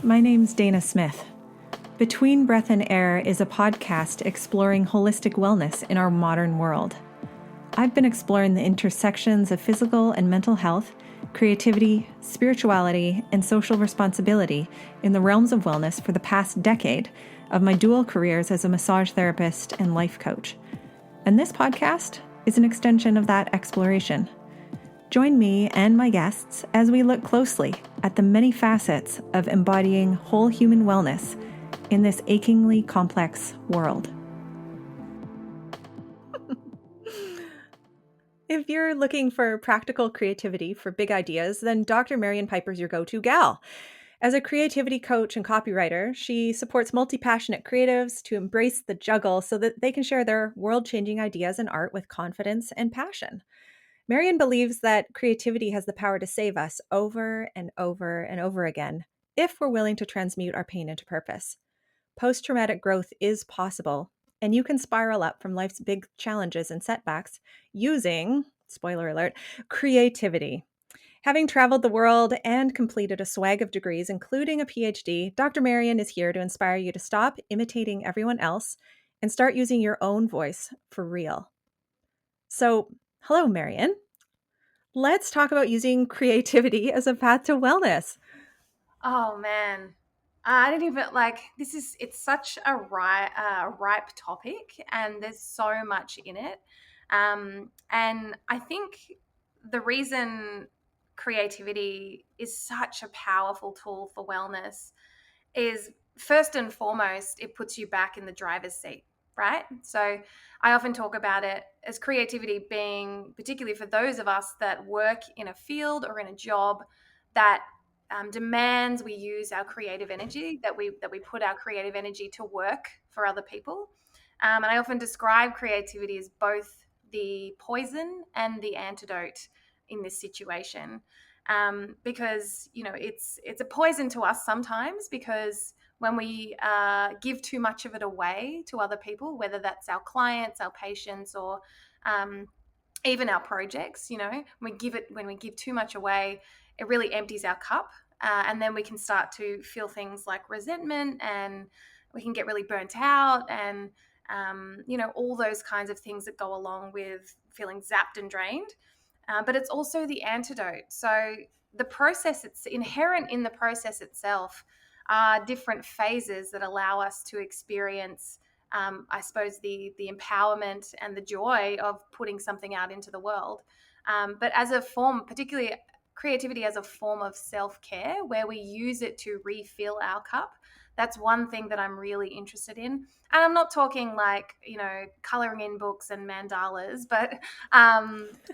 My name's Dana Smith. Between Breath and Air is a podcast exploring holistic wellness in our modern world. I've been exploring the intersections of physical and mental health, creativity, spirituality, and social responsibility in the realms of wellness for the past decade of my dual careers as a massage therapist and life coach. And this podcast is an extension of that exploration. Join me and my guests as we look closely at the many facets of embodying whole human wellness in this achingly complex world. If you're looking for practical creativity for big ideas, then Dr. Marion Piper is your go-to gal. As a creativity coach and copywriter, she supports multi-passionate creatives to embrace the juggle so that they can share their world-changing ideas and art with confidence and passion. Marion believes that creativity has the power to save us over and over and over again if we're willing to transmute our pain into purpose. Post-traumatic growth is possible, and you can spiral up from life's big challenges and setbacks using, spoiler alert, creativity. Having traveled the world and completed a swag of degrees, including a PhD, Dr. Marion is here to inspire you to stop imitating everyone else and start using your own voice for real. So, hello, Marion. Let's talk about using creativity as a path to wellness. Oh man, I didn't even it's such a ripe topic, and there's so much in it. And I think the reason creativity is such a powerful tool for wellness is, first and foremost, it puts you back in the driver's seat, right? So I often talk about it as creativity being, particularly for those of us that work in a field or in a job that demands we use our creative energy, that we put our creative energy to work for other people. And I often describe creativity as both the poison and the antidote in this situation, because it's a poison to us sometimes, because when we give too much of it away to other people, whether that's our clients, our patients, or even our projects, when we give too much away, it really empties our cup, and then we can start to feel things like resentment, and we can get really burnt out, and all those kinds of things that go along with feeling zapped and drained. But it's also the antidote. So the process, it's inherent in the process itself, are different phases that allow us to experience, I suppose, the empowerment and the joy of putting something out into the world. But as a form, particularly creativity as a form of self-care, where we use it to refill our cup, that's one thing that I'm really interested in. And I'm not talking like, coloring in books and mandalas, but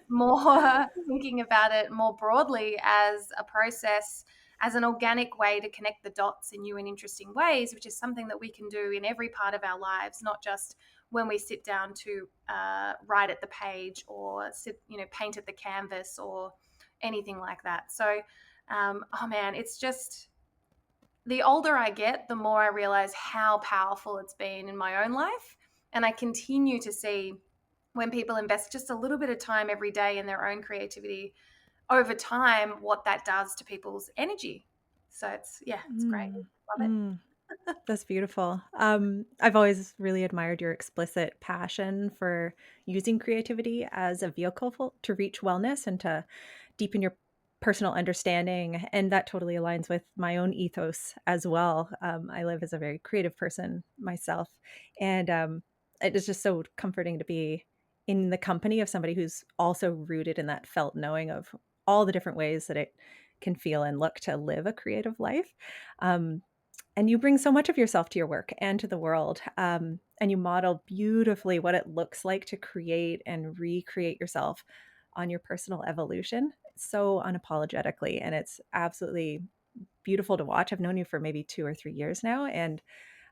more thinking about it more broadly as a process, as an organic way to connect the dots in new and interesting ways, which is something that we can do in every part of our lives, not just when we sit down to write at the page or paint at the canvas or anything like that. So, oh man, it's just, the older I get, the more I realize how powerful it's been in my own life. And I continue to see, when people invest just a little bit of time every day in their own creativity, over time, what that does to people's energy. So it's great. Love it. That's beautiful. I've always really admired your explicit passion for using creativity as a vehicle to reach wellness and to deepen your personal understanding. And that totally aligns with my own ethos as well. I live as a very creative person myself. And it is just so comforting to be in the company of somebody who's also rooted in that felt knowing of all the different ways that it can feel and look to live a creative life. And you bring so much of yourself to your work and to the world. And you model beautifully what it looks like to create and recreate yourself on your personal evolution so unapologetically. And it's absolutely beautiful to watch. I've known you for maybe 2 or 3 years now. And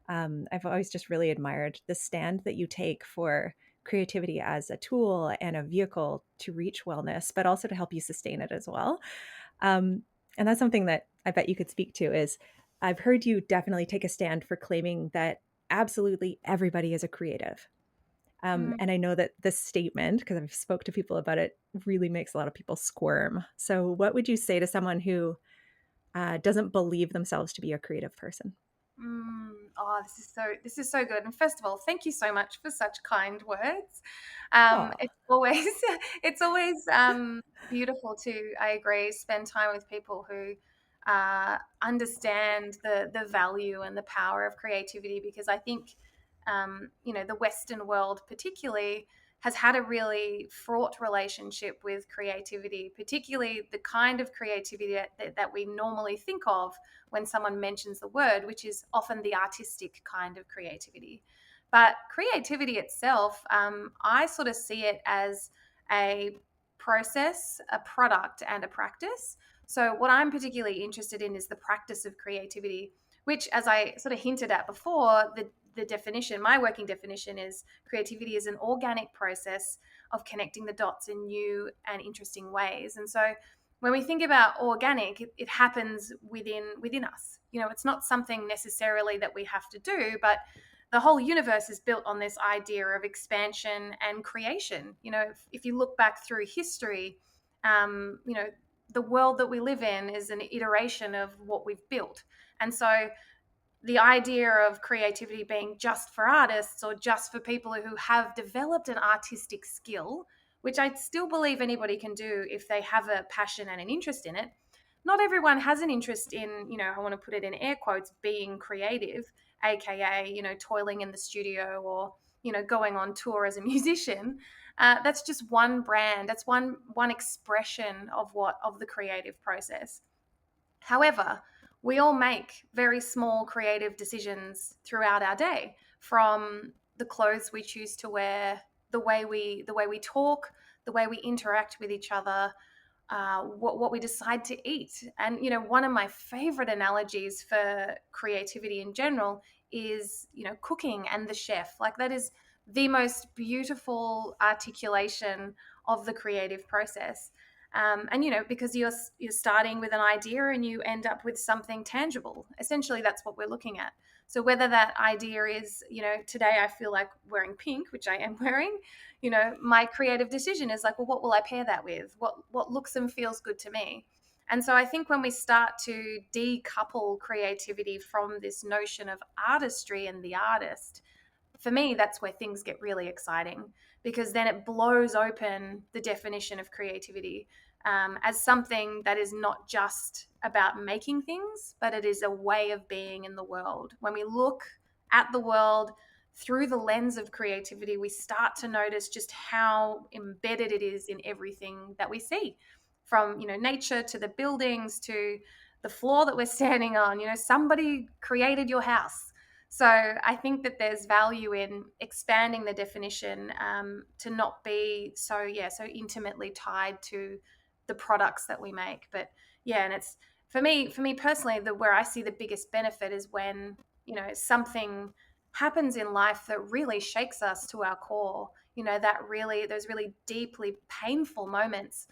I've always just really admired the stand that you take for creativity as a tool and a vehicle to reach wellness, but also to help you sustain it as well. And that's something that I bet you could speak to is I've heard you definitely take a stand for claiming that absolutely everybody is a creative. And I know that this statement, because I've spoke to people about it, really makes a lot of people squirm. So what would you say to someone who doesn't believe themselves to be a creative person. Oh, this is so good. And first of all, thank you so much for such kind words. Oh, It's always it's always beautiful to, I agree, spend time with people who understand the value and the power of creativity, because I think the Western world particularly has had a really fraught relationship with creativity, particularly the kind of creativity that we normally think of when someone mentions the word, which is often the artistic kind of creativity. But creativity itself, I sort of see it as a process, a product, and a practice. So, what I'm particularly interested in is the practice of creativity, which, as I sort of hinted at before, the definition, my working definition, is creativity is an organic process of connecting the dots in new and interesting ways. And so, when we think about organic, it happens within us. It's not something necessarily that we have to do, but the whole universe is built on this idea of expansion and creation. If you look back through history, um, you know, the world that we live in is an iteration of what we've built. And so the idea of creativity being just for artists or just for people who have developed an artistic skill, which I still believe anybody can do if they have a passion and an interest in it. Not everyone has an interest in, I want to put it in air quotes, being creative, aka, toiling in the studio or, going on tour as a musician. That's just one brand. That's one expression of the creative process. However, we all make very small creative decisions throughout our day, from the clothes we choose to wear, the way we talk, the way we interact with each other, what we decide to eat. And one of my favorite analogies for creativity in general is cooking and the chef. Like, that is the most beautiful articulation of the creative process. And because you're starting with an idea and you end up with something tangible. Essentially, that's what we're looking at. So whether that idea is, today I feel like wearing pink, which I am wearing, my creative decision is like, well, what will I pair that with? What looks and feels good to me? And so I think when we start to decouple creativity from this notion of artistry and the artist, for me, that's where things get really exciting, because then it blows open the definition of creativity as something that is not just about making things, but it is a way of being in the world. When we look at the world through the lens of creativity, we start to notice just how embedded it is in everything that we see, from nature to the buildings to the floor that we're standing on. Somebody created your house. So I think that there's value in expanding the definition to not be so intimately tied to the products that we make. But yeah, and it's for me personally, the where I see the biggest benefit is when something happens in life that really shakes us to our core. That really those really deeply painful moments.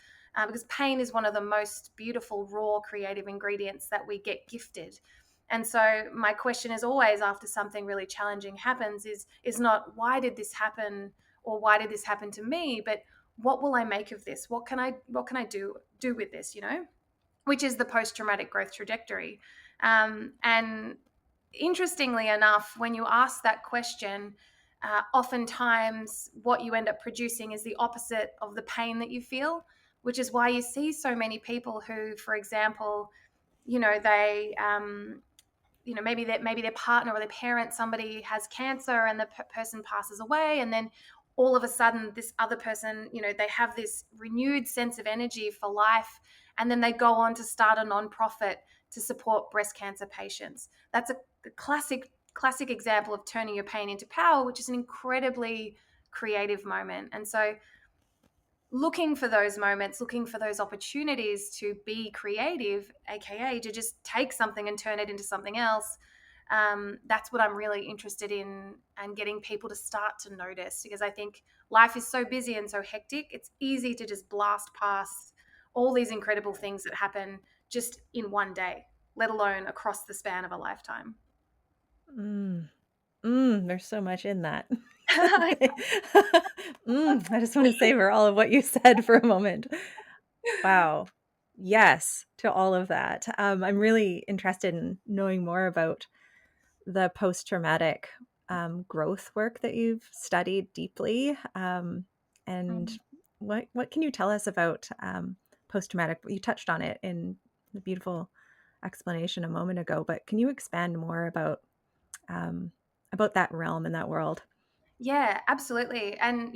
Because pain is one of the most beautiful raw creative ingredients that we get gifted. And so my question is always, after something really challenging happens, is not why did this happen or why did this happen to me, but what will I make of this? What can I do with this? Which is the post traumatic growth trajectory. And interestingly enough, when you ask that question, oftentimes what you end up producing is the opposite of the pain that you feel, which is why you see so many people who, for example, they maybe their partner or their parent, somebody has cancer and the person passes away, and then all of a sudden this other person, they have this renewed sense of energy for life, and then they go on to start a nonprofit to support breast cancer patients. That's a classic example of turning your pain into power, which is an incredibly creative moment. And so looking for those moments, looking for those opportunities to be creative, aka to just take something and turn it into something else. That's what I'm really interested in, and getting people to start to notice, because I think life is so busy and so hectic. It's easy to just blast past all these incredible things that happen just in one day, let alone across the span of a lifetime. Mm. There's so much in that. I I just want to savor all of what you said for a moment. Wow. Yes, to all of that. I'm really interested in knowing more about the post-traumatic growth work that you've studied deeply. And Mm. what can you tell us about post-traumatic? You touched on it in the beautiful explanation a moment ago, but can you expand more about that realm and that world? Yeah, absolutely. And,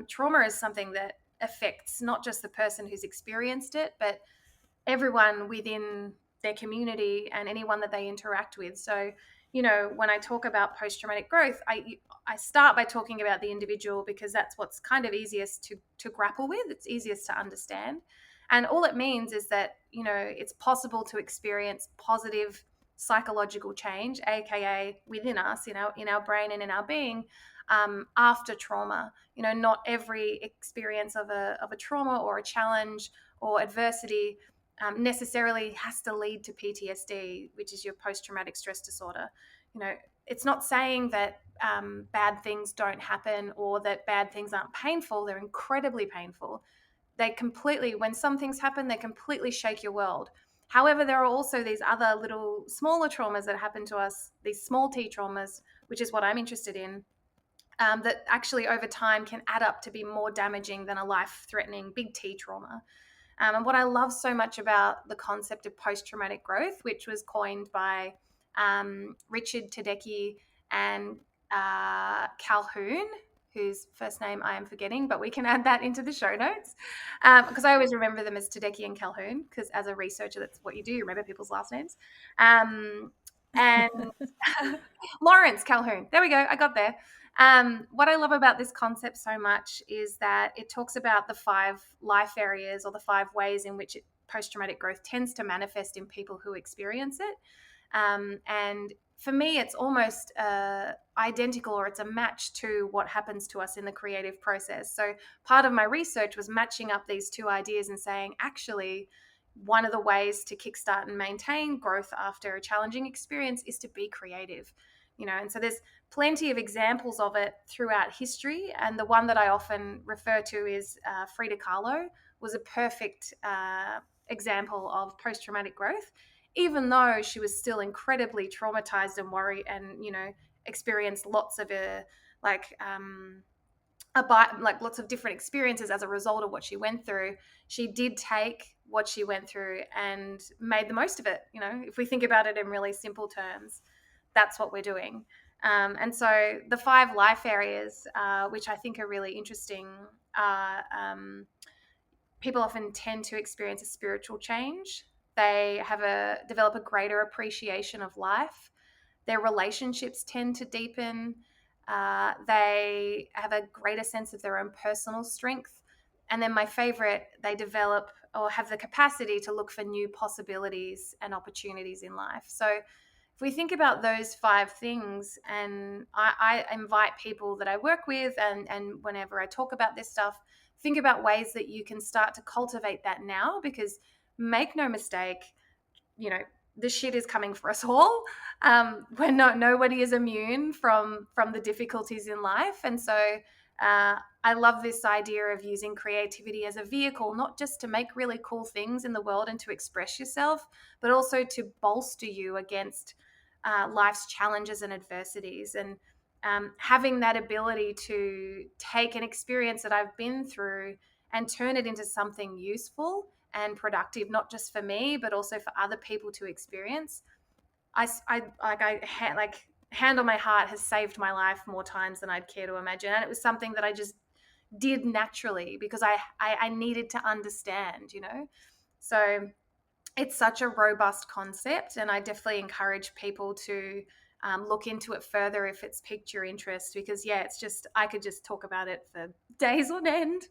trauma is something that affects not just the person who's experienced it, but everyone within their community and anyone that they interact with. So, when I talk about post traumatic growth, I start by talking about the individual because that's what's kind of easiest to grapple with. It's easiest to understand. And all it means is that, it's possible to experience positive psychological change, aka within us, in our brain and in our being, after trauma. Not every experience of a trauma or a challenge or adversity necessarily has to lead to PTSD, which is your post traumatic stress disorder. You know, it's not saying that bad things don't happen or that bad things aren't painful. They're incredibly painful. They completely, when some things happen, they completely shake your world. However, there are also these other little smaller traumas that happen to us, these small t traumas, which is what I'm interested in, that actually over time can add up to be more damaging than a life threatening big T trauma. And what I love so much about the concept of post traumatic growth, which was coined by Richard Tedecchi and Calhoun, whose first name I am forgetting, but we can add that into the show notes because I always remember them as Tedecchi and Calhoun because as a researcher, that's what you do. You remember people's last names. And Lawrence Calhoun. There we go. I got there. What I love about this concept so much is that it talks about the 5 life areas or the 5 ways in which post traumatic growth tends to manifest in people who experience it. And for me, it's almost identical or it's a match to what happens to us in the creative process. So part of my research was matching up these 2 ideas and saying, actually, one of the ways to kickstart and maintain growth after a challenging experience is to be creative. And so there's plenty of examples of it throughout history. And the one that I often refer to is Frida Kahlo was a perfect example of post-traumatic growth, even though she was still incredibly traumatized and worried and, experienced lots of like lots of different experiences as a result of what she went through. She did take what she went through and made the most of it. If we think about it in really simple terms, that's what we're doing. And so the 5 life areas, which I think are really interesting, are people often tend to experience a spiritual change. They develop a greater appreciation of life. Their relationships tend to deepen. They have a greater sense of their own personal strength. And then my favorite, they develop or have the capacity to look for new possibilities and opportunities in life. So if we think about those 5 things, and I invite people that I work with and whenever I talk about this stuff, think about ways that you can start to cultivate that now, because make no mistake, you know the shit is coming for us all. We're not Nobody is immune from the difficulties in life. And so I love this idea of using creativity as a vehicle, not just to make really cool things in the world and to express yourself, but also to bolster you against life's challenges and adversities. And having that ability to take an experience that I've been through and turn it into something useful and productive, not just for me, but also for other people to experience. Hand on my heart, has saved my life more times than I'd care to imagine. And it was something that I just did naturally because I needed to understand. So it's such a robust concept, and I definitely encourage people to look into it further if it's piqued your interest, because yeah, I could just talk about it for days on end.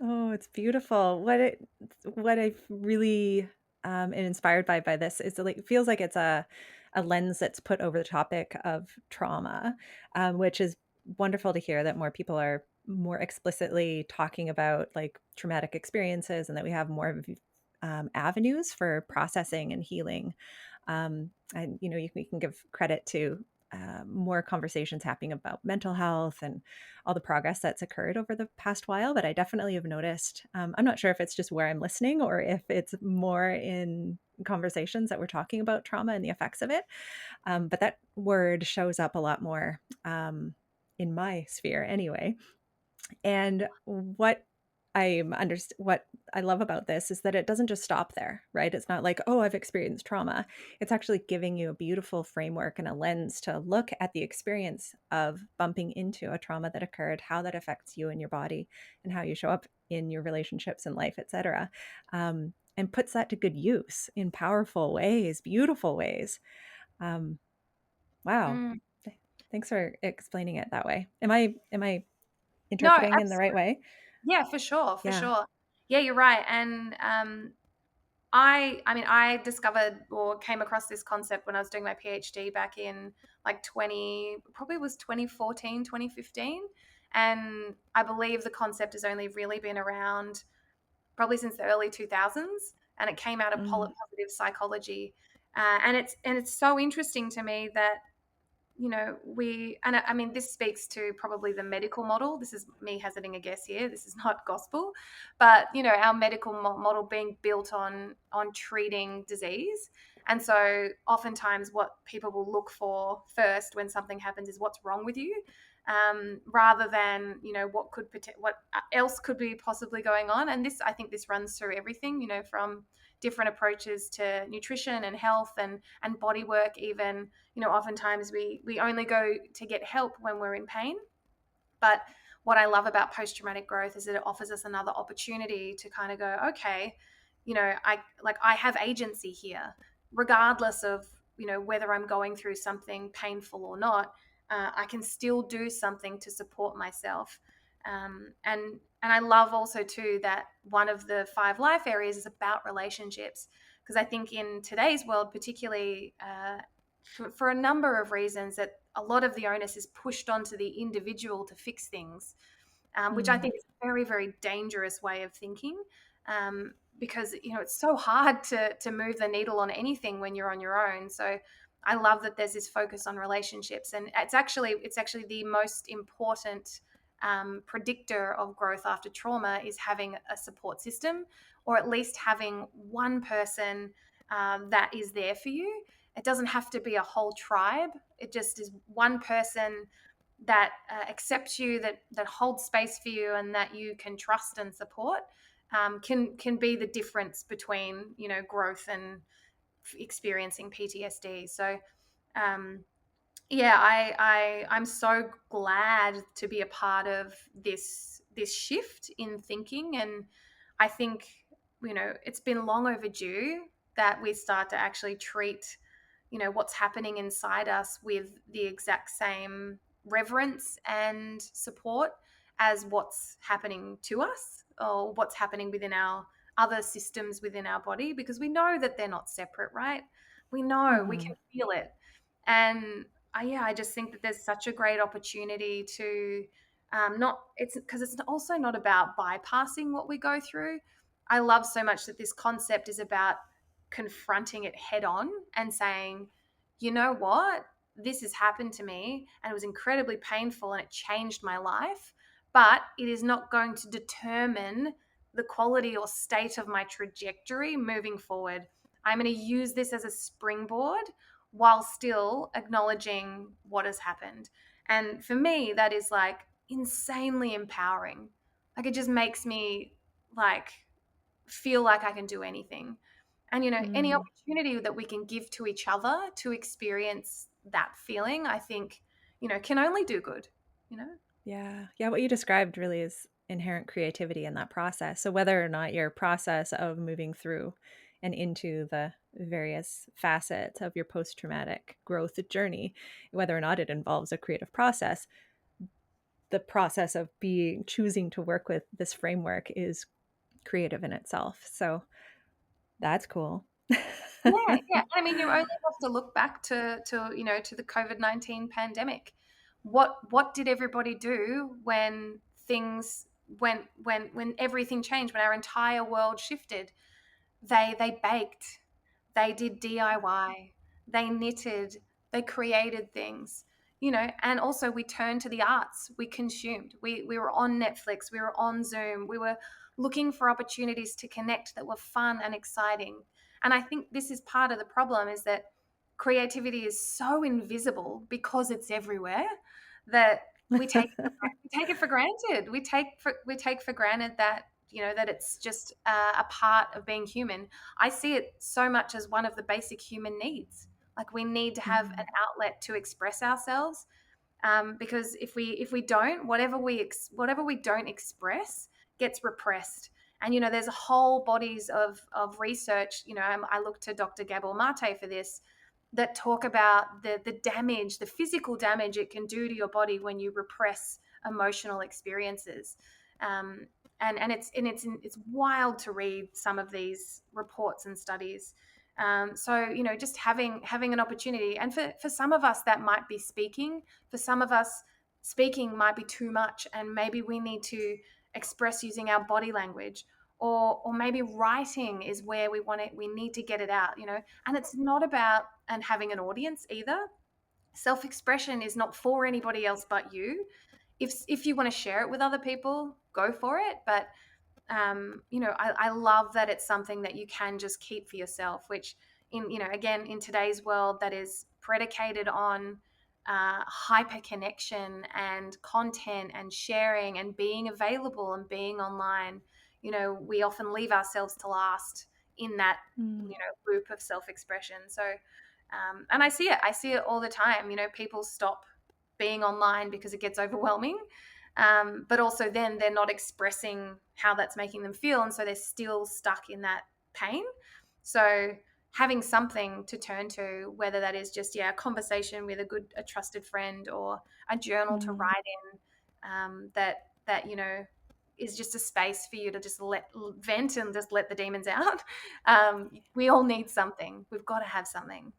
Oh, it's beautiful. What I've really am inspired by this is like it feels like it's a lens that's put over the topic of trauma, which is wonderful to hear that more people are more explicitly talking about like traumatic experiences and that we have more of avenues for processing and healing. And we can give credit to more conversations happening about mental health and all the progress that's occurred over the past while. But I definitely have noticed, I'm not sure if it's just where I'm listening or if it's more in conversations that we're talking about trauma and the effects of it. But that word shows up a lot more in my sphere anyway. And what I love about this is that it doesn't just stop there, right? It's not like, oh, I've experienced trauma. It's actually giving you a beautiful framework and a lens to look at the experience of bumping into a trauma that occurred, how that affects you and your body, and how you show up in your relationships and life, etc. And puts that to good use in powerful ways, beautiful ways. Um, wow. Mm. Thanks for explaining it that way. Am I No, interpreting in the right absolutely. way? Yeah, for sure, for Yeah. sure. Yeah, you're right. And I mean, I discovered or came across this concept when I was doing my PhD back in like 20, probably was 2014, 2015. And I believe the concept has only really been around probably since the early 2000s, and it came out of Mm, positive psychology. And it's so interesting to me that we, and I mean, this speaks to probably the medical model. This is me hazarding a guess here. This is not gospel, but our medical model being built on treating disease. And so oftentimes what people will look for first when something happens is what's wrong with you, rather than what else could be possibly going on. And this, I think, this runs through everything, from different approaches to nutrition and health and body work. Even, oftentimes we only go to get help when we're in pain. But what I love about post traumatic growth is that it offers us another opportunity to kind of go, okay, I have agency here, regardless of whether I'm going through something painful or not. I can still do something to support myself. And I love also too that one of the 5 life areas is about relationships, because I think in today's world, particularly, for a number of reasons, that a lot of the onus is pushed onto the individual to fix things, which I mm, think is a very, very dangerous way of thinking. Because it's so hard to move the needle on anything when you're on your own. So I love that there's this focus on relationships, and it's actually the most important predictor of growth after trauma is having a support system, or at least having one person that is there for you. It doesn't have to be a whole tribe. It just is one person that accepts you, that holds space for you, and that you can trust and support. Can be the difference between growth and experiencing PTSD. So um, yeah, I'm so glad to be a part of this shift in thinking. And I think it's been long overdue that we start to actually treat what's happening inside us with the exact same reverence and support as what's happening to us, or what's happening within our other systems within our body, because we know that they're not separate, right? We know, we mhm, can feel it. And I just think that there's such a great opportunity to not it's because it's also not about bypassing what we go through. I love so much that this concept is about confronting it head on and saying, you know what, this has happened to me and it was incredibly painful and it changed my life, but it is not going to determine the quality or state of my trajectory moving forward. I'm going to use this as a springboard while still acknowledging what has happened. And for me, that is like insanely empowering. Like, it just makes me like feel like I can do anything. And any mm. opportunity that we can give to each other to experience that feeling, I think, can only do good, you know? Yeah. Yeah, what you described really is inherent creativity in that process. So whether or not your process of moving through and into the various facets of your post-traumatic growth journey, whether or not it involves a creative process, the process of being choosing to work with this framework is creative in itself. So that's cool. Yeah, yeah. I mean, you only have to look back to the COVID-19 pandemic. What did everybody do when things when everything changed, when our entire world shifted? They baked, they did DIY, they knitted, they created things, you know. And also we turned to the arts, we consumed, we were on Netflix, we were on Zoom, we were looking for opportunities to connect that were fun and exciting. And I think this is part of the problem, is that creativity is so invisible because it's everywhere, that we take it for granted. We take for granted that, you know, that it's just a part of being human. I see it so much as one of the basic human needs. Like, we need to have an Mm. outlet to express ourselves, because if we don't, whatever we don't express gets repressed. And you know, there's whole bodies of research. You know, I look to Dr. Gabor Maté for this, that talk about the damage, the physical damage it can do to your body when you repress emotional experiences. Um, and it's wild to read some of these reports and studies. So you know, just having an opportunity, and for some of us that might be speaking. For some of us, speaking might be too much, and maybe we need to express using our body language, or maybe writing is where we need to get it out, you know. And it's not about and having an audience either. Self-expression is not for anybody else but you. If you want to share it with other people, go for it. But you know, I love that it's something that you can just keep for yourself, which, in, you know, again, in today's world that is predicated on hyper connection and content and sharing and being available and being online, you know, we often leave ourselves to last in that, you Mm. know, loop of self-expression. So and I see it all the time. You know, people stop being online because it gets overwhelming, but also then they're not expressing how that's making them feel, and so they're still stuck in that pain. So having something to turn to, whether that is just, yeah, a conversation with a trusted friend, or a journal to Mm. write in, that you know, is just a space for you to just let vent and just let the demons out. We all need something. We've got to have something.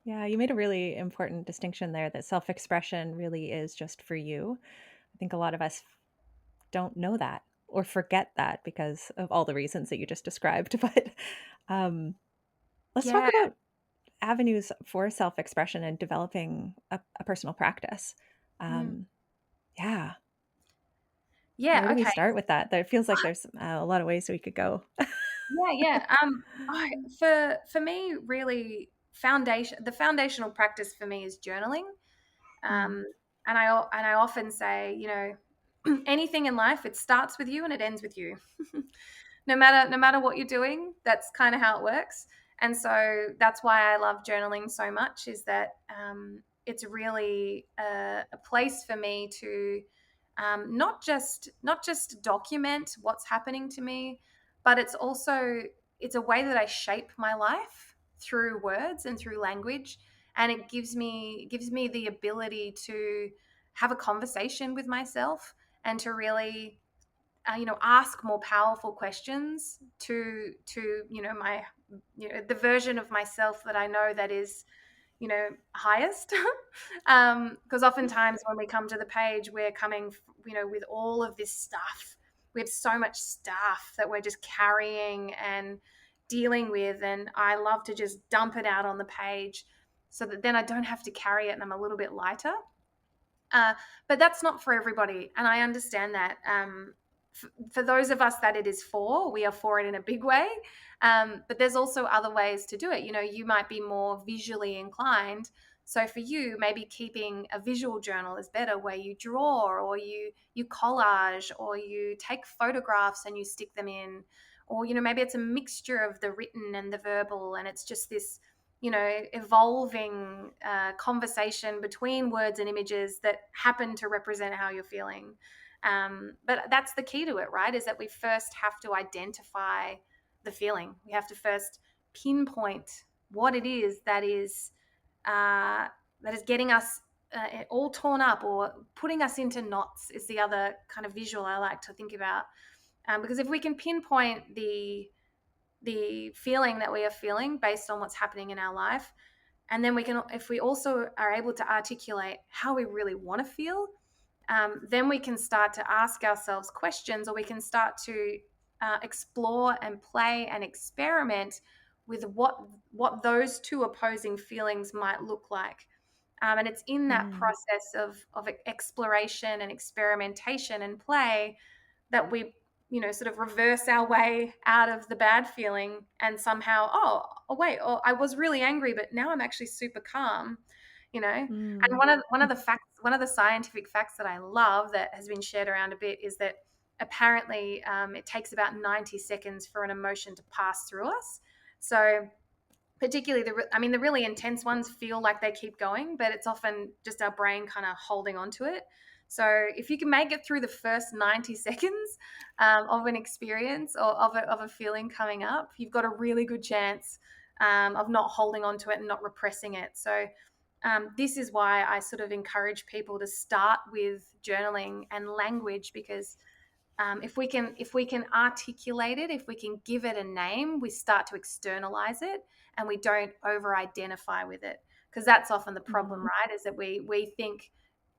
Yeah, you made a really important distinction there that self-expression really is just for you. I think a lot of us don't know that or forget that because of all the reasons that you just described. But um, let's talk Yeah, about avenues for self-expression and developing a personal practice. mm. Um, yeah, where Yeah, do we okay. start with that? There feels like there's a lot of ways we could go. Yeah, yeah. For me, really, the foundational practice for me is journaling. Mm. Um, and I often say, you know, anything in life, it starts with you and it ends with you. No matter what you're doing, that's kind of how it works. And so that's why I love journaling so much, is that it's really a place for me to not just document what's happening to me, but it's a way that I shape my life through words and through language. And it gives me the ability to have a conversation with myself, and to really you know, ask more powerful questions to you know, my, you know, the version of myself that I know that is, you know, highest. Because oftentimes when we come to the page, we're coming, you know, with all of this stuff. We have so much stuff that we're just carrying and dealing with, and I love to just dump it out on the page, so that then I don't have to carry it and I'm a little bit lighter. uh, but that's not for everybody, and I understand that. For those of us that it is for, we are for it in a big way. But there's also other ways to do it. You know, you might be more visually inclined. So for you, maybe keeping a visual journal is better, where you draw, or you collage, or you take photographs and you stick them in. Or, you know, maybe it's a mixture of the written and the verbal, and it's just this, you know, evolving conversation between words and images that happen to represent how you're feeling. But that's the key to it, right? Is that we first have to identify the feeling. We have to first pinpoint what it is uh, that is getting us all torn up, or putting us into knots. Is the other kind of visual I like to think about. Because if we can pinpoint the feeling that we are feeling based on what's happening in our life, and then we can, if we also are able to articulate how we really want to feel, then we can start to ask ourselves questions, or we can start to explore and play and experiment with what those two opposing feelings might look like. And it's in that Mm. process of exploration and experimentation and play that we, sort of reverse our way out of the bad feeling, and somehow, oh wait, oh, I was really angry, but now I'm actually super calm. And Mm. one of the scientific facts that I love that has been shared around a bit is that apparently it takes about 90 seconds for an emotion to pass through us. So particularly the really intense ones feel like they keep going, but it's often just our brain kind of holding on to it. So if you can make it through the first 90 seconds of an experience, or of a feeling coming up, you've got a really good chance of not holding on to it and not repressing it. So this is why I sort of encourage people to start with journaling and language, because if we can articulate it, if we can give it a name, we start to externalize it, and we don't over identify with it, because that's often the problem, Mhm. right? Is that we think,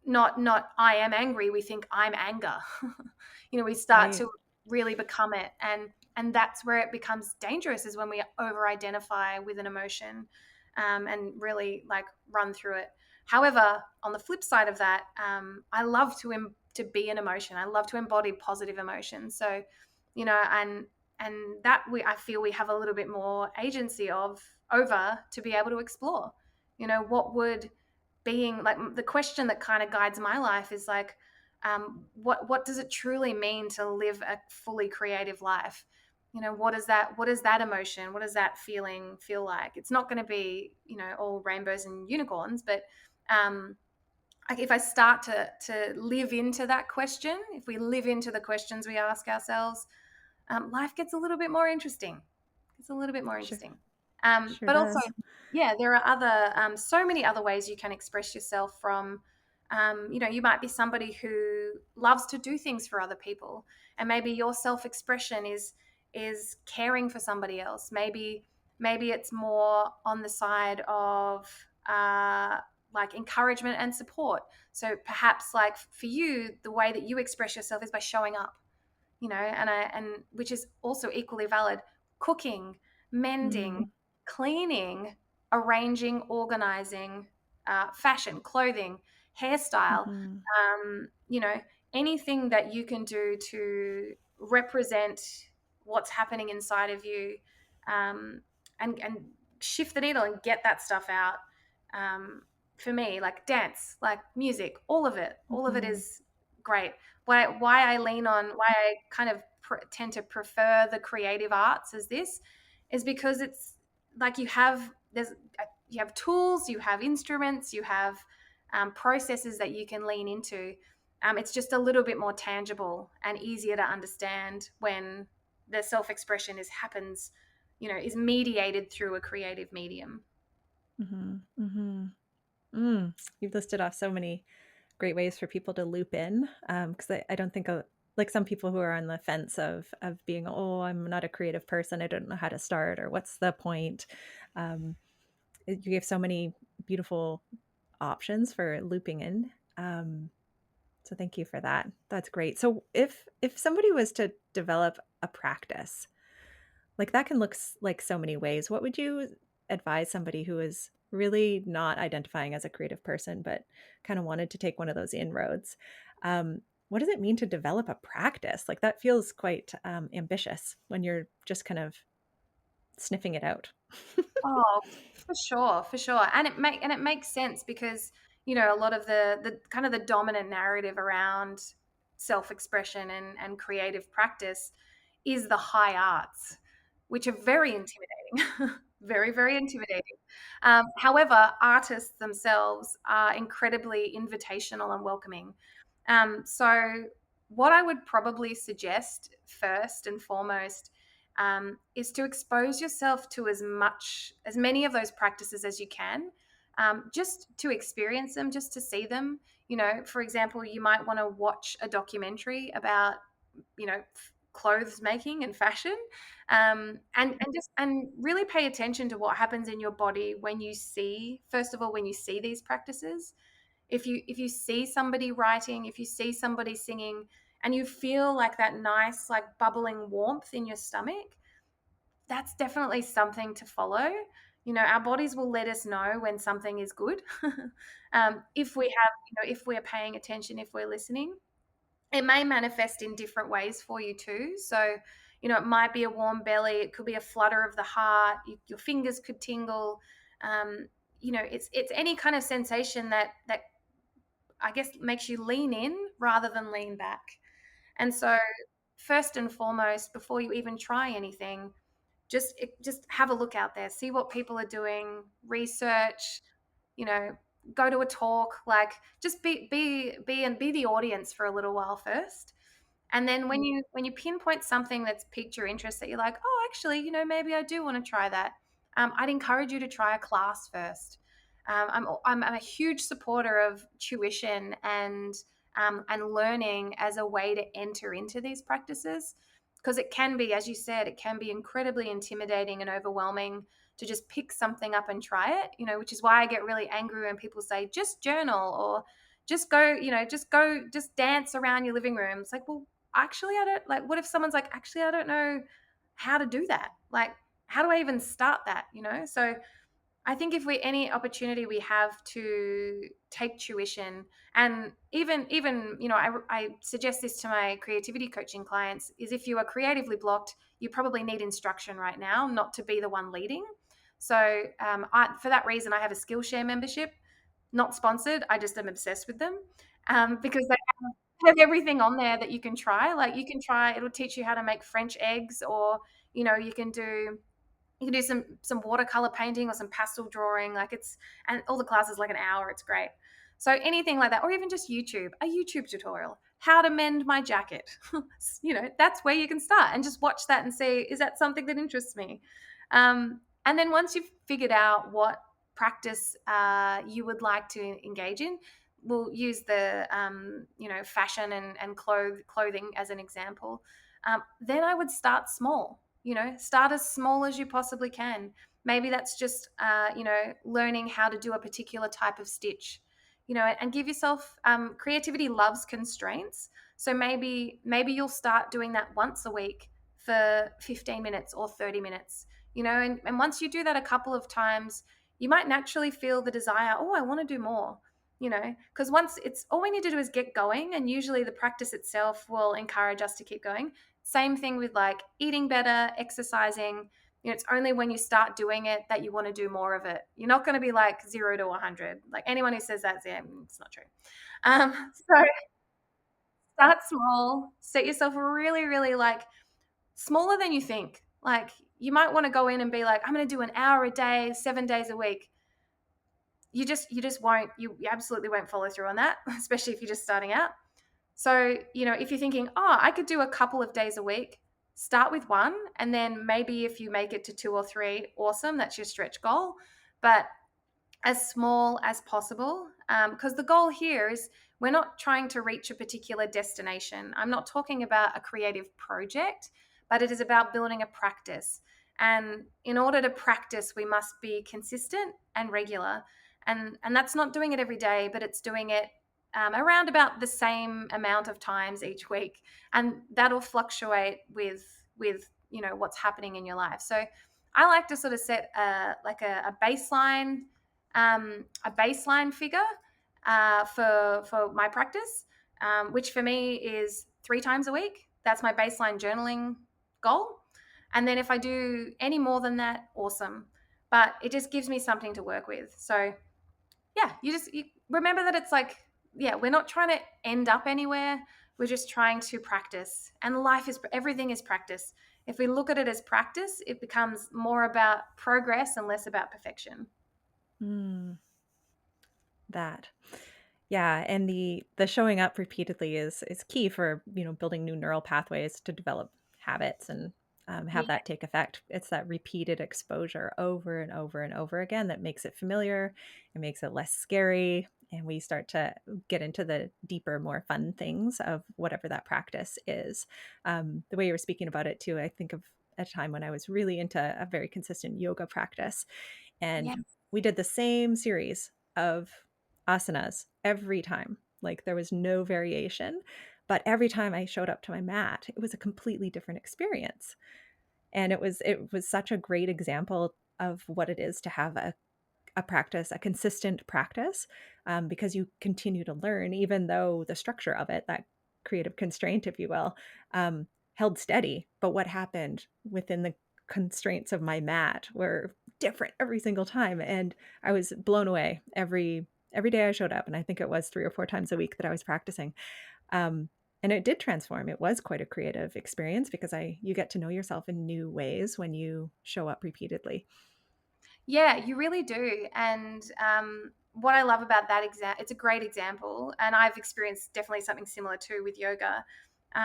not I am angry, we think I'm anger. We start Right. to really become it, and that's where it becomes dangerous, is when we over identify with an emotion, and really like run through it. However, on the flip side of that, I love to be an emotion. I love to embody positive emotions. So, and that I feel we have a little bit more agency of over to be able to explore. What would being like, the question that kind of guides my life is like, what does it truly mean to live a fully creative life? What is that emotion? What does that feeling feel like? It's not going to be, all rainbows and unicorns, but um, like if I start to live into that question, if we live into the questions we ask ourselves, life gets a little bit more interesting. It's a little bit more Sure. interesting. Sure But also, does. yeah, there are so many other ways you can express yourself from. You might be somebody who loves to do things for other people, and maybe your self-expression is caring for somebody else. Maybe it's more on the side of like encouragement and support. So perhaps, like for you, the way that you express yourself is by showing up, and which is also equally valid. Cooking, mending, Mm. cleaning, arranging, organizing, fashion, clothing, hairstyle, Mhm. um, you know, anything that you can do to represent what's happening inside of you, um, and shift the needle and get that stuff out. Um, for me, like dance, like music, all of it Mhm. is great. Why I lean on, why I kind of tend to prefer the creative arts as this, is because it's like you have tools, you have instruments, you have processes that you can lean into. It's just a little bit more tangible and easier to understand when the self-expression is mediated through a creative medium. Mhm. Mhm. Mm. You've listed off so many great ways for people to loop in, because I don't think like some people who are on the fence of being, oh, I'm not a creative person, I don't know how to start, or what's the point. Um, you gave so many beautiful options for looping in. So thank you for that. That's great. So if somebody was to develop a practice, like that can look like so many ways. What would you advise somebody who is really not identifying as a creative person, but kind of wanted to take one of those inroads? What does it mean to develop a practice? Like that feels quite ambitious when you're just kind of sniffing it out. Oh, for sure, for sure. And it makes sense, because a lot of the kind of the dominant narrative around self-expression and creative practice is the high arts, which are very intimidating. Very, very intimidating. However, artists themselves are incredibly invitational and welcoming. So what I would probably suggest first and foremost, is to expose yourself to as many of those practices as you can, just to experience them, just to see them. For example, you might want to watch a documentary about, clothes making and fashion, and really pay attention to what happens in your body when you see, first of all, when you see these practices. If you see somebody writing, if you see somebody singing, and you feel like that nice, like bubbling warmth in your stomach, that's definitely something to follow. Our bodies will let us know when something is good. If we have, if we're paying attention, if we're listening, it may manifest in different ways for you too. So, it might be a warm belly, it could be a flutter of the heart, your fingers could tingle. It's any kind of sensation that I guess makes you lean in rather than lean back. And so, first and foremost, before you even try anything, just have a look out there, see what people are doing, research, you know, go to a talk, like just be the audience for a little while first. And then when you pinpoint something that's piqued your interest that you're like, oh, actually, maybe I do want to try that. I'd encourage you to try a class first. I'm a huge supporter of tuition and learning as a way to enter into these practices, because it can be, as you said, it can be incredibly intimidating and overwhelming to just pick something up and try it. Which is why I get really angry when people say just journal or just dance around your living room. It's like, well, actually, I don't like, what if someone's like, actually, I don't know how to do that. Like, how do I even start that? So I think if we any opportunity we have to take tuition, and even I suggest this to my creativity coaching clients, is if you are creatively blocked, you probably need instruction right now, not to be the one leading. So for that reason, I have a Skillshare membership, not sponsored. I just am obsessed with them, because they have everything on there that you can try. Like, you can try, it'll teach you how to make French eggs, or you can do some watercolor painting or some pastel drawing. Like, and all the classes like an hour. It's great. So anything like that, or even just a YouTube tutorial, how to mend my jacket. That's where you can start and just watch that and see, is that something that interests me? And then once you've figured out what practice you would like to engage in, we'll use the fashion and clothing as an example. Then I would start small. Start as small as you possibly can. Maybe that's just learning how to do a particular type of stitch. And give yourself, creativity loves constraints. So maybe you'll start doing that once a week for 15 minutes or 30 minutes. And once you do that a couple of times, you might naturally feel the desire, oh, I want to do more. Because once, it's all we need to do is get going, and usually the practice itself will encourage us to keep going. Same thing with like eating better, exercising. It's only when you start doing it that you want to do more of it. You're not going to be like 0 to 100. Like, anyone who says that's, yeah, it's not true. So start small, set yourself really, really, like, smaller than you think. Like, you might want to go in and be like, I'm going to do an hour a day, 7 days a week. You just won't, you absolutely won't follow through on that, especially if you're just starting out. So, if you're thinking, oh, I could do a couple of days a week, start with one. And then maybe if you make it to 2 or 3, awesome. That's your stretch goal. But as small as possible, because the goal here is, we're not trying to reach a particular destination. I'm not talking about a creative project, but it is about building a practice. And in order to practice, we must be consistent and regular. And that's not doing it every day, but it's doing it around about the same amount of times each week, and that'll fluctuate with what's happening in your life. So I like to sort of set a baseline figure for my practice, which for me is 3 times a week. That's my baseline journaling goal. And then if I do any more than that, awesome. But it just gives me something to work with. So yeah, you remember that it's like, yeah, we're not trying to end up anywhere. We're just trying to practice. And everything is practice. If we look at it as practice, it becomes more about progress and less about perfection. Mm, that. Yeah, and the showing up repeatedly is key for, building new neural pathways to develop habits and Yeah. have that take effect. It's that repeated exposure over and over and over again that makes it familiar. It makes it less scary, and we start to get into the deeper, more fun things of whatever that practice is. The way you were speaking about it too, I think of a time when I was really into a very consistent yoga practice, Yeah. and we did the same series of asanas every time. Like, there was no variation, but every time I showed up to my mat, it was a completely different experience. And it was such a great example of what it is to have a practice, a consistent practice, because you continue to learn, even though the structure of it, that creative constraint, if you will, held steady. But what happened within the constraints of my mat were different every single time. And I was blown away every day I showed up. And I think it was 3 or 4 times a week that I was practicing. Um, and it did transform. It was quite a creative experience because you get to know yourself in new ways when you show up repeatedly. Yeah, you really do. And what I love about that it's a great example. And I've experienced definitely something similar too with yoga.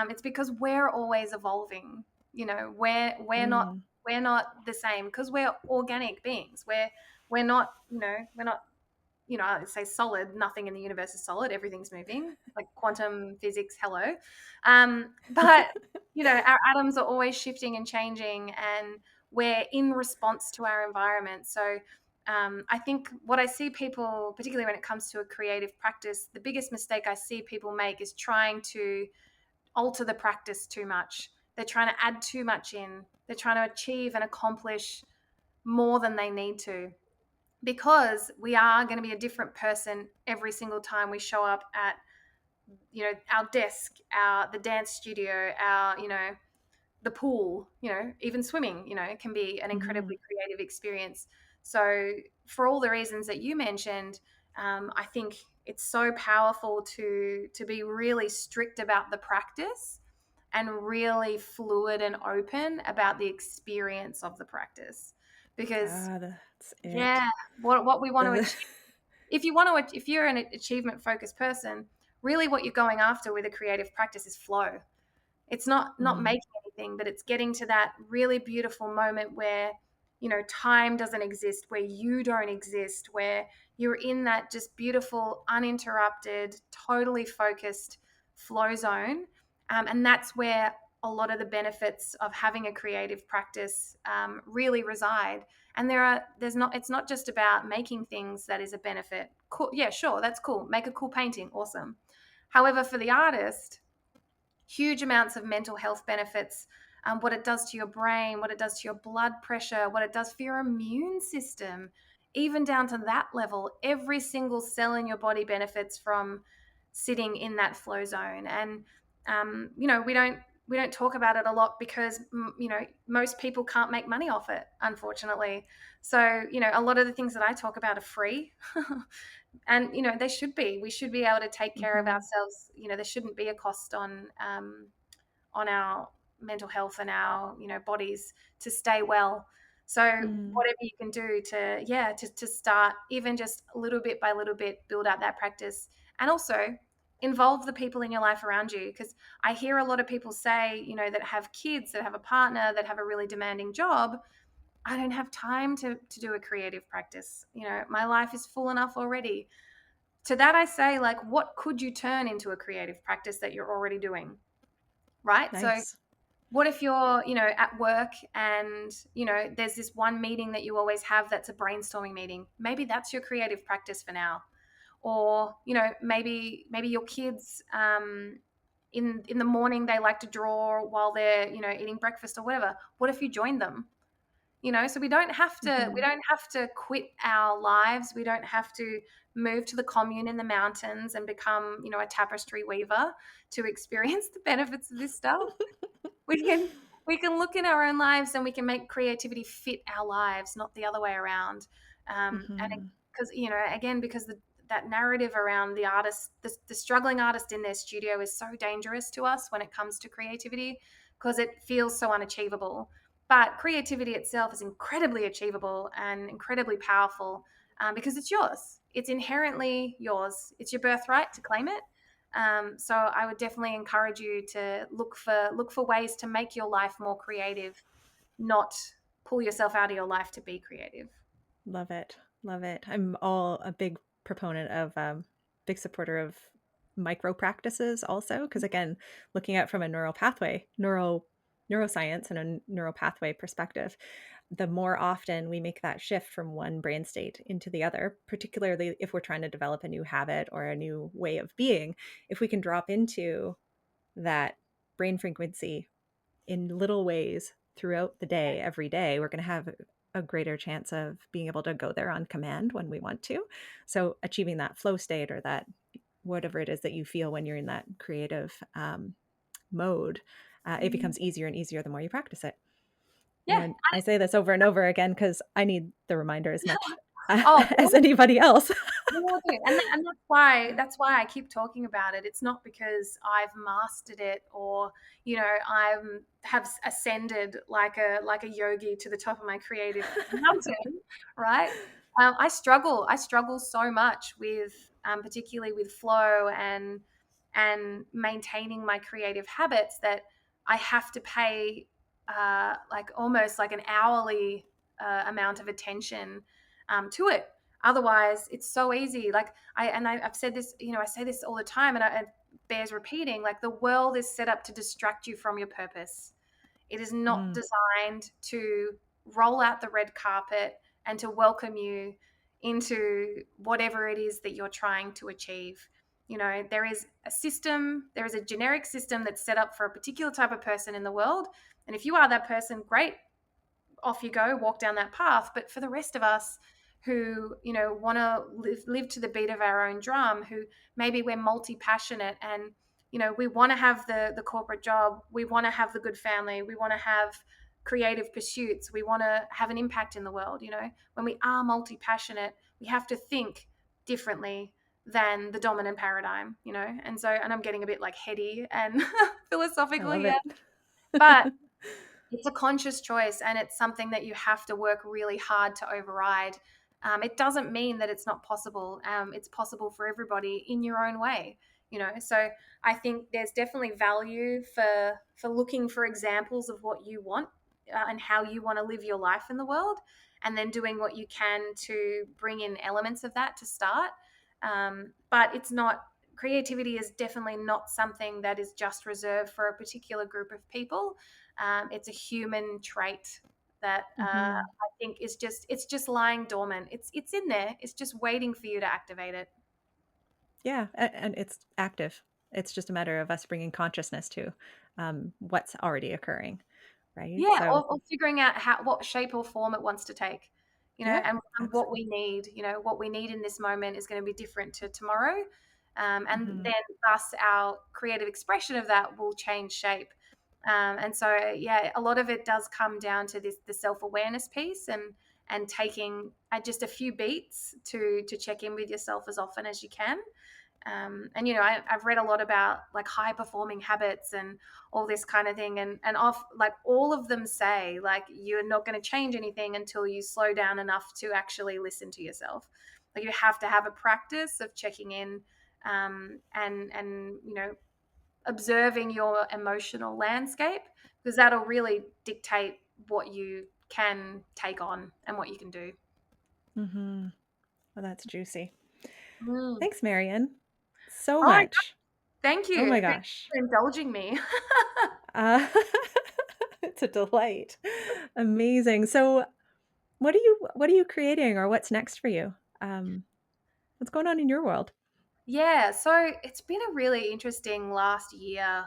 It's because we're always evolving. You know, Mm. we're not the same because we're organic beings. We're not, we're not, I say solid. Nothing in the universe is solid. Everything's moving, like quantum physics. Hello, but our atoms are always shifting and changing, and we're in response to our environment. So, I think what I see people, particularly when it comes to a creative practice, the biggest mistake I see people make is trying to alter the practice too much. They're trying to add too much in. They're trying to achieve and accomplish more than they need to, because we are going to be a different person every single time we show up at our desk, the dance studio, our the pool, even swimming, it can be an Mhm. incredibly creative experience. So for all the reasons that you mentioned, I think it's so powerful to be really strict about the practice and really fluid and open about the experience of the practice, because That's it. yeah, what we want to The achieve, if you're an achievement focused person, really what you're going after with a creative practice is flow. It's not Mhm. making anything, but it's getting to that really beautiful moment where time doesn't exist, where you don't exist, where you're in that just beautiful, uninterrupted, totally focused flow zone. And that's where a lot of the benefits of having a creative practice really reside. And it's not just about making things that is a benefit. Cool. Yeah, sure, that's cool. Make a cool painting, awesome. However, for the artist, huge amounts of mental health benefits, what it does to your brain, what it does to your blood pressure, what it does for your immune system, even down to that level. Every single cell in your body benefits from sitting in that flow zone. And we don't talk about it a lot because most people can't make money off it, unfortunately. So a lot of the things that I talk about are free. And they should be. We should be able to take care of Mhm. ourselves. There shouldn't be a cost on our mental health and our bodies to stay well. So Mhm. whatever you can do to start, even just little bit by little bit, build out that practice. And also involve the people in your life around you, because I hear a lot of people say, that have kids, that have a partner, that have a really demanding job, I don't have time to do a creative practice. My life is full enough already. To that I say, like, what could you turn into a creative practice that you're already doing, right? So Nice. what if you're at work, and there's this one meeting that you always have that's a brainstorming meeting? Maybe that's your creative practice for now. Or maybe your kids, in the morning, they like to draw while they're eating breakfast or whatever. What if you join them? So we Mhm. don't have to quit our lives. We don't have to move to the commune in the mountains and become a tapestry weaver to experience the benefits of this stuff. We can look in our own lives, and we can make creativity fit our lives, not the other way around. And Mhm. because again, because that narrative around the artist, the struggling artist in their studio, is so dangerous to us when it comes to creativity, because it feels so unachievable. But creativity itself is incredibly achievable and incredibly powerful, because it's yours. It's inherently yours. It's your birthright to claim it. So I would definitely encourage you to look for ways to make your life more creative, not pull yourself out of your life to be creative. Love it. Love it. I'm all a big proponent of, big supporter of micro practices also, because again, looking at from a neural pathway, neuroscience and a neural pathway perspective, the more often we make that shift from one brain state into the other, particularly if we're trying to develop a new habit or a new way of being, if we can drop into that brain frequency in little ways throughout the day, every day, we're going to have a greater chance of being able to go there on command when we want to. So achieving that flow state, or that whatever it is that you feel when you're in that creative mode, it Mhm. becomes easier and easier the more you practice it. Yeah. And I say this over and over again because I need the reminder as much Oh, as anybody else. we all do, and that's why I keep talking about it. It's not because I've mastered it, or I'm have ascended like a yogi to the top of my creative mountain, right? I struggle so much with particularly with flow and maintaining my creative habits, that I have to pay like almost like an hourly amount of attention to it. Otherwise, it's so easy. Like I've said this, I say this all the time, and it bears repeating. Like, the world is set up to distract you from your purpose. It is not Mm, designed to roll out the red carpet and to welcome you into whatever it is that you're trying to achieve. There is a system, there is a generic system that's set up for a particular type of person in the world. And if you are that person, great, off you go, walk down that path. But for the rest of us who, want to live to the beat of our own drum, who maybe we're multi-passionate, and, we want to have the corporate job, we want to have the good family, we want to have creative pursuits, we want to have an impact in the world. When we are multi-passionate, we have to think differently than the dominant paradigm. And I'm getting a bit like heady and I philosophical love here, it. but it's a conscious choice, and it's something that you have to work really hard to override. It doesn't mean that it's not possible. It's possible for everybody in your own way. So I think there's definitely value for looking for examples of what you want, and how you want to live your life in the world, and then doing what you can to bring in elements of that to start. But it's not. Creativity is definitely not something that is just reserved for a particular group of people. It's a human trait that Hmm. I think it's just lying dormant. It's in there. It's just waiting for you to activate it. Yeah, and it's active. It's just a matter of us bringing consciousness to what's already occurring, right? Yeah, So, or figuring out what shape or form it wants to take. yeah, And what we need. What we need in this moment is going to be different to tomorrow, and hmm. then thus our creative expression of that will change shape. And so, yeah, a lot of it does come down to the self awareness piece, and taking just a few beats to check in with yourself as often as you can. And I've read a lot about like high performing habits and all this kind of thing, and off like all of them say like you're not going to change anything until you slow down enough to actually listen to yourself. Like, you have to have a practice of checking in, and observing your emotional landscape, because that'll really dictate what you can take on and what you can do. Hmm. Well, that's juicy. Mm. Thanks, Marion. So Oh my God, much. thank Oh you. my Thank gosh. you for indulging me. Uh, it's a delight. Amazing. So, what are you creating, or what's next for you? Um, what's going on in your world? Yeah, so it's been a really interesting last year,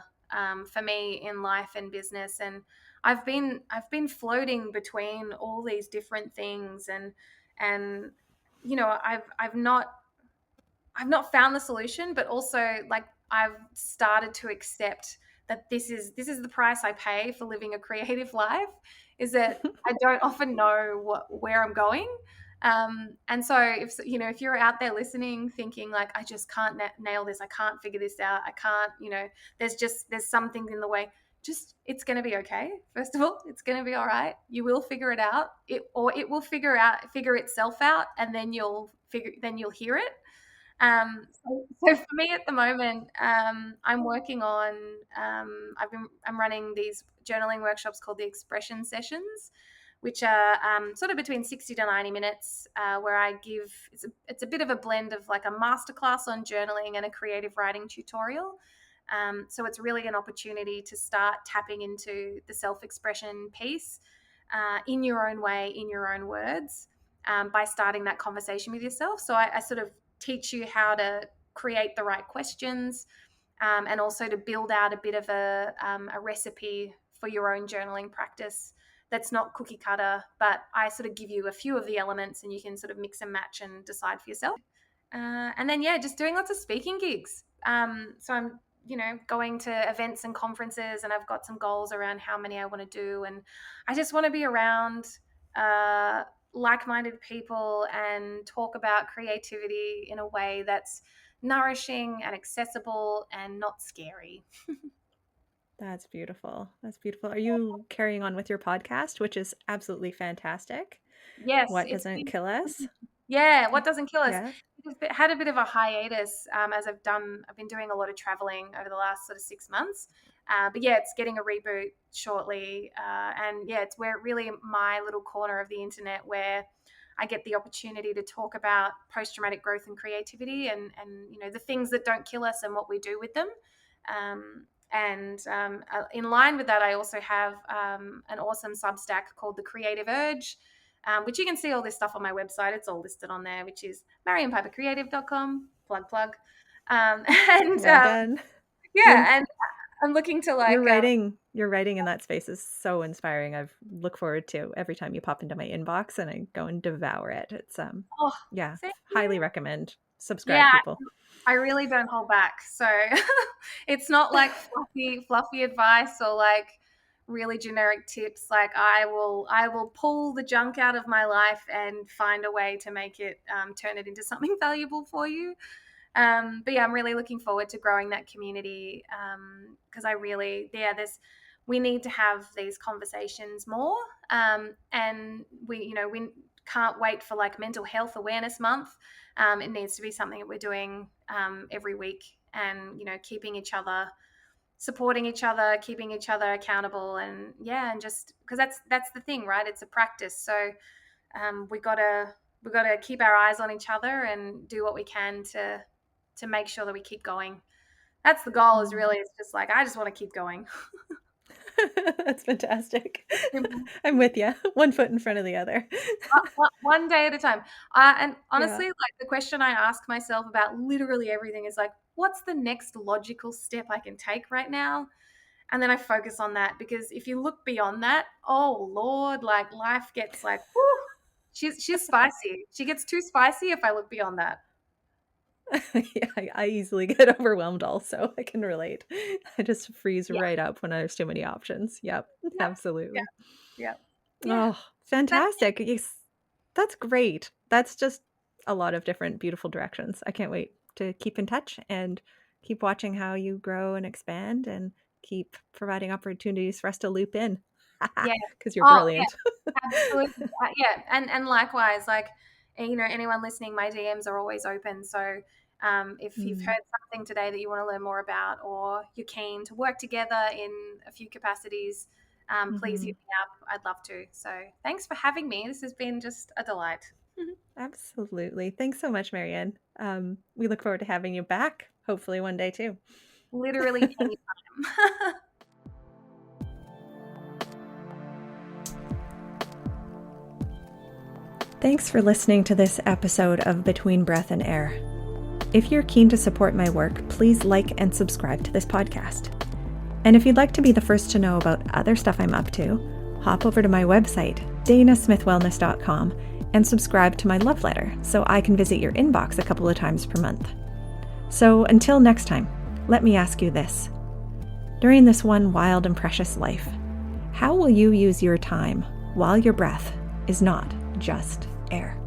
for me in life and business, and I've been floating between all these different things, and I've not found the solution, but also like I've started to accept that this is the price I pay for living a creative life, is that I don't often know where I'm going. And so if you're out there listening, thinking like I just can't nail this, I can't figure this out, I can't, there's something in the way. Just, it's going to be okay. First of all, it's going to be all right. You will figure it out. It will figure itself out, and then you'll hear it. So for me at the moment, I'm working on. I'm running these journaling workshops called the Expression Sessions, which are sort of between 60 to 90 minutes, where I give. It's a bit of a blend of like a masterclass on journaling and a creative writing tutorial. So it's really an opportunity to start tapping into the self-expression piece, in your own way, in your own words, by starting that conversation with yourself. So I sort of teach you how to create the right questions, and also to build out a bit of a recipe for your own journaling practice that's not cookie cutter, but I sort of give you a few of the elements and you can sort of mix and match and decide for yourself. And then, yeah, just doing lots of speaking gigs. So I'm, going to events and conferences, and I've got some goals around how many I want to do. And I just want to be around like-minded people and talk about creativity in a way that's nourishing and accessible and not scary. That's beautiful. That's beautiful. Are you carrying on with your podcast, which is absolutely fantastic? Yes, What it's doesn't been, kill us? yeah, what doesn't kill us? Yes. Had a bit of a hiatus as I've been doing a lot of traveling over the last sort of 6 months. But yeah, it's getting a reboot shortly. And yeah, it's where really my little corner of the internet where I get the opportunity to talk about post-traumatic growth and creativity and the things that don't kill us and what we do with them. In line with that, I also have an awesome Substack called The Creative Urge, which you can see all this stuff on my website. It's all listed on there, which is marionpipercreative.com. Plug, plug. And Well done. You're yeah, and I'm looking to your like, writing in that space is so inspiring. I've look forward to every time you pop into my inbox and I go and devour it. It's oh, yeah, thank highly you. recommend. Subscribe Yeah, people. I really don't hold back. So it's not like fluffy advice or like really generic tips. Like I will pull the junk out of my life and find a way to make it turn it into something valuable for you. But yeah, I'm really looking forward to growing that community because we need to have these conversations more. And we can't wait for like Mental Health Awareness Month. It needs to be something that we're doing every week, and keeping each other, supporting each other, keeping each other accountable, and yeah, and just because that's the thing, right? It's a practice, so we gotta keep our eyes on each other and do what we can to make sure that we keep going. That's the goal. Is Mm. really, it's just like I just want to keep going. That's fantastic. Simple. I'm with you. One foot in front of the other. One day at a time. And Yeah. honestly, like the question I ask myself about literally everything is like, what's the next logical step I can take right now? And then I focus on that, because if you look beyond that, oh Lord, like life gets like, whew, she's spicy. She gets too spicy if I look beyond that. Yeah, I easily get overwhelmed also. I can relate. I just freeze Yeah. right up when there's too many options. Yep, Yep. absolutely. Yep. Yeah. Oh, That's fantastic. Yes, that's great. That's just a lot of different beautiful directions. I can't wait to keep in touch and keep watching how you grow and expand and keep providing opportunities for us to loop in yeah. because you're Oh, brilliant. absolutely. Yeah. And likewise, like, anyone listening, my DMs are always open. So if you've Mm, heard something today that you want to learn more about, or you're keen to work together in a few capacities, please hit mhm. me up. I'd love to. So thanks for having me. This has been just a delight. Absolutely. Thanks so much, Marianne. We look forward to having you back, hopefully one day too. Literally anytime. Thanks for listening to this episode of Between Breath and Air. If you're keen to support my work, please like and subscribe to this podcast. And if you'd like to be the first to know about other stuff I'm up to, hop over to my website, danasmithwellness.com, and subscribe to my love letter so I can visit your inbox a couple of times per month. So until next time, let me ask you this. During this one wild and precious life, how will you use your time while your breath is not just air?